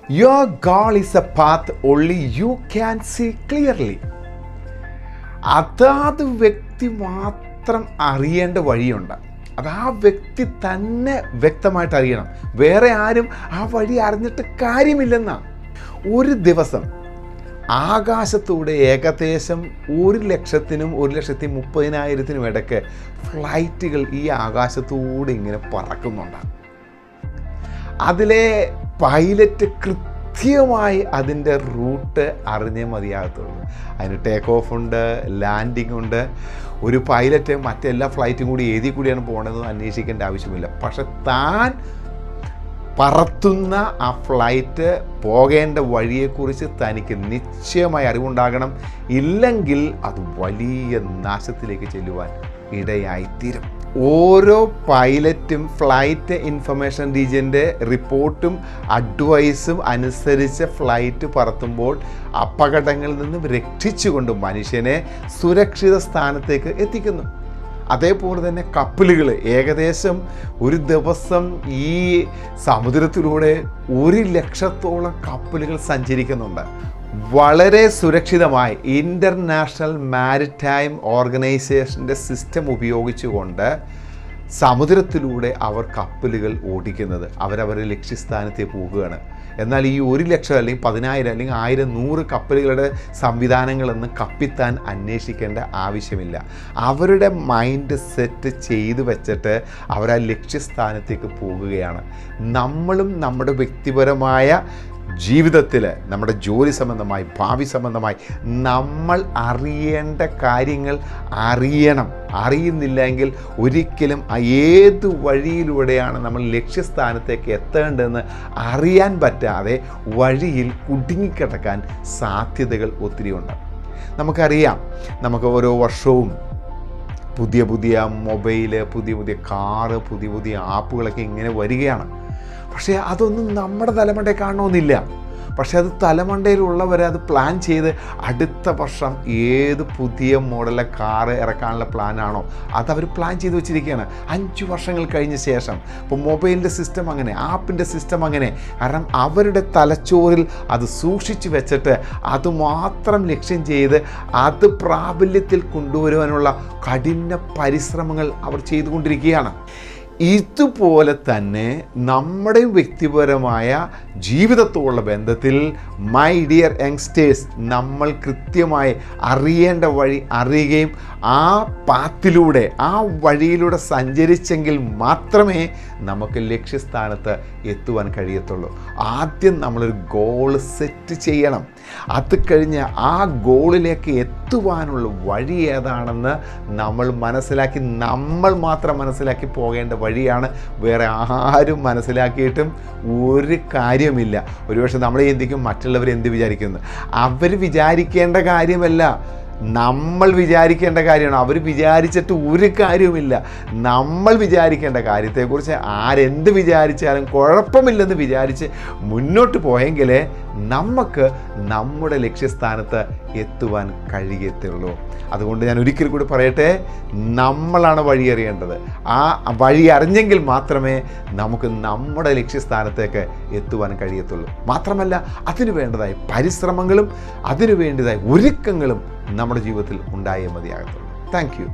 Your goal is a path only you can see clearly. അതാത് വ്യക്തി മാത്രം അറിയേണ്ട വഴിയുണ്ട്. അത് ആ വ്യക്തി തന്നെ വ്യക്തമായിട്ട് അറിയണം. വേറെ ആരും ആ വഴി അറിഞ്ഞിട്ട് കാര്യമില്ലെന്നാ. ഒരു ദിവസം ആകാശത്തൂടെ ഏകദേശം 1,00,000-നും 1,30,000-നും ഇടയ്ക്ക് ഫ്ലൈറ്റുകൾ ഈ ആകാശത്തൂടെ ഇങ്ങനെ പറക്കുന്നുണ്ട്. അതിലെ പൈലറ്റ് കൃത്യമായി അതിൻ്റെ റൂട്ട് അറിഞ്ഞേ മതിയാകത്തുള്ളൂ. അതിന് ടേക്ക് ഓഫ് ഉണ്ട്, ലാൻഡിംഗ് ഉണ്ട്. ഒരു പൈലറ്റ് മറ്റെല്ലാ ഫ്ലൈറ്റും കൂടി ഏതിൽ കൂടിയാണ് പോകണമെന്ന് അന്വേഷിക്കേണ്ട ആവശ്യമില്ല. പക്ഷെ താൻ പറത്തുന്ന ആ ഫ്ലൈറ്റ് പോകേണ്ട വഴിയെക്കുറിച്ച് തനിക്ക് നിശ്ചയമായി അറിവുണ്ടാകണം. ഇല്ലെങ്കിൽ അത് വലിയ നാശത്തിലേക്ക് ചെല്ലുവാൻ ഇടയായിത്തീരും. ഓരോ പൈലറ്റും ഫ്ലൈറ്റ് ഇൻഫർമേഷൻ റീജിയൻ്റെ റിപ്പോർട്ടും അഡ്വൈസും അനുസരിച്ച് ഫ്ലൈറ്റ് പറത്തുമ്പോൾ അപകടങ്ങളിൽ നിന്നും രക്ഷിച്ചുകൊണ്ട് മനുഷ്യനെ സുരക്ഷിത സ്ഥാനത്തേക്ക് എത്തിക്കുന്നു. അതേപോലെ തന്നെ കപ്പലുകൾ ഏകദേശം ഒരു ദിവസം ഈ സമുദ്രത്തിലൂടെ 1,00,000-ഓളം കപ്പലുകൾ സഞ്ചരിക്കുന്നുണ്ട്. വളരെ സുരക്ഷിതമായി ഇൻ്റർനാഷണൽ മാരിടൈം ഓർഗനൈസേഷൻ്റെ സിസ്റ്റം ഉപയോഗിച്ചുകൊണ്ട് സമുദ്രത്തിലൂടെ അവർ കപ്പലുകൾ ഓടിക്കുന്നത്. അവരവരുടെ ലക്ഷ്യസ്ഥാനത്തേക്ക് പോകുകയാണ്. എന്നാൽ ഈ 1,00,000 അല്ലെങ്കിൽ 10,000 അല്ലെങ്കിൽ 1000, 100 കപ്പലുകളുടെ സംവിധാനങ്ങളൊന്നും കപ്പിത്താൻ അന്വേഷിക്കേണ്ട ആവശ്യമില്ല. അവരുടെ മൈൻഡ് സെറ്റ് ചെയ്ത് വെച്ചിട്ട് അവർ ആ ലക്ഷ്യസ്ഥാനത്തേക്ക് പോകുകയാണ്. നമ്മളും നമ്മുടെ വ്യക്തിപരമായ ജീവിതത്തിൽ, നമ്മുടെ ജോലി സംബന്ധമായി, ഭാവി സംബന്ധമായി നമ്മൾ അറിയേണ്ട കാര്യങ്ങൾ അറിയണം. അറിയുന്നില്ലെങ്കിൽ ഒരിക്കലും ഏത് വഴിയിലൂടെയാണ് നമ്മൾ ലക്ഷ്യസ്ഥാനത്തേക്ക് എത്തേണ്ടതെന്ന് അറിയാൻ പറ്റാതെ വഴിയിൽ കുടുങ്ങിക്കിടക്കാൻ സാധ്യതകൾ ഒത്തിരിയുണ്ട്. നമുക്കറിയാം, നമുക്ക് ഓരോ വർഷവും പുതിയ പുതിയ മൊബൈല്, പുതിയ പുതിയ കാറ്, പുതിയ പുതിയ ആപ്പുകളൊക്കെ ഇങ്ങനെ വരികയാണ്. പക്ഷേ അതൊന്നും നമ്മുടെ തലമുണ്ടയിൽ കാണണമെന്നില്ല. പക്ഷേ അത് തലമണ്ടയിലുള്ളവരെ അത് പ്ലാൻ ചെയ്ത് അടുത്ത വർഷം ഏത് പുതിയ മോഡലിലെ കാറ് ഇറക്കാനുള്ള പ്ലാനാണോ അതവർ പ്ലാൻ ചെയ്ത് വെച്ചിരിക്കുകയാണ് 5 വർഷങ്ങൾ കഴിഞ്ഞ ശേഷം. ഇപ്പോൾ മൊബൈലിൻ്റെ സിസ്റ്റം അങ്ങനെ, ആപ്പിൻ്റെ സിസ്റ്റം അങ്ങനെ. കാരണം അവരുടെ തലച്ചോറിൽ അത് സൂക്ഷിച്ചു വെച്ചിട്ട് അതുമാത്രം ലക്ഷ്യം ചെയ്ത് അത് പ്രാബല്യത്തിൽ കൊണ്ടുവരുവാനുള്ള കഠിന പരിശ്രമങ്ങൾ അവർ ചെയ്തുകൊണ്ടിരിക്കുകയാണ്. ഇതുപോലെ തന്നെ നമ്മുടെ വ്യക്തിപരമായ ജീവിതത്തോടുള്ള ബന്ധത്തിൽ മൈ ഡിയർ യങ്സ്റ്റേഴ്സ്, നമ്മൾ കൃത്യമായി അറിയേണ്ട വഴി അറിയുകയും ആ പാത്തിലൂടെ, ആ വഴിയിലൂടെ സഞ്ചരിച്ചെങ്കിൽ മാത്രമേ നമുക്ക് ലക്ഷ്യസ്ഥാനത്ത് എത്തുവാൻ കഴിയത്തുള്ളൂ. ആദ്യം നമ്മളൊരു ഗോൾ സെറ്റ് ചെയ്യണം. അത് കഴിഞ്ഞ് ആ ഗോളിലേക്ക് എത്തുവാനുള്ള വഴി ഏതാണെന്ന് നമ്മൾ മനസ്സിലാക്കി, നമ്മൾ മാത്രം മനസ്സിലാക്കി പോകേണ്ട വഴിയാണ്. വേറെ ആരും മനസ്സിലാക്കിയിട്ടും ഒരു കാര്യമില്ല. ഒരുപക്ഷെ നമ്മൾ ചിന്തിക്കും മറ്റുള്ളവർ എന്ത് വിചാരിക്കുന്നു. അവർ വിചാരിക്കേണ്ട കാര്യമല്ല, നമ്മൾ വിചാരിക്കേണ്ട കാര്യമാണ്. അവർ വിചാരിച്ചിട്ട് ഒരു കാര്യവുമില്ല. നമ്മൾ വിചാരിക്കേണ്ട കാര്യത്തെക്കുറിച്ച് ആരെന്ത് വിചാരിച്ചാലും കുഴപ്പമില്ലെന്ന് വിചാരിച്ച് മുന്നോട്ട് പോയെങ്കിലേ നമുക്ക് നമ്മുടെ ലക്ഷ്യസ്ഥാനത്ത് എത്തുവാൻ കഴിയത്തുള്ളൂ. അതുകൊണ്ട് ഞാൻ ഒരിക്കൽ കൂടി പറയട്ടെ, നമ്മളാണ് വഴി അറിയേണ്ടത്. ആ വഴി അറിഞ്ഞെങ്കിൽ മാത്രമേ നമുക്ക് നമ്മുടെ ലക്ഷ്യസ്ഥാനത്തേക്ക് എത്തുവാൻ കഴിയത്തുള്ളൂ. മാത്രമല്ല, അതിനു വേണ്ടതായ പരിശ്രമങ്ങളും അതിനു വേണ്ടതായ ഒരുക്കങ്ങളും നമ്മുടെ ജീവിതത്തിൽ ഉണ്ടായേ മതിയാകത്തുള്ളൂ. Thank you.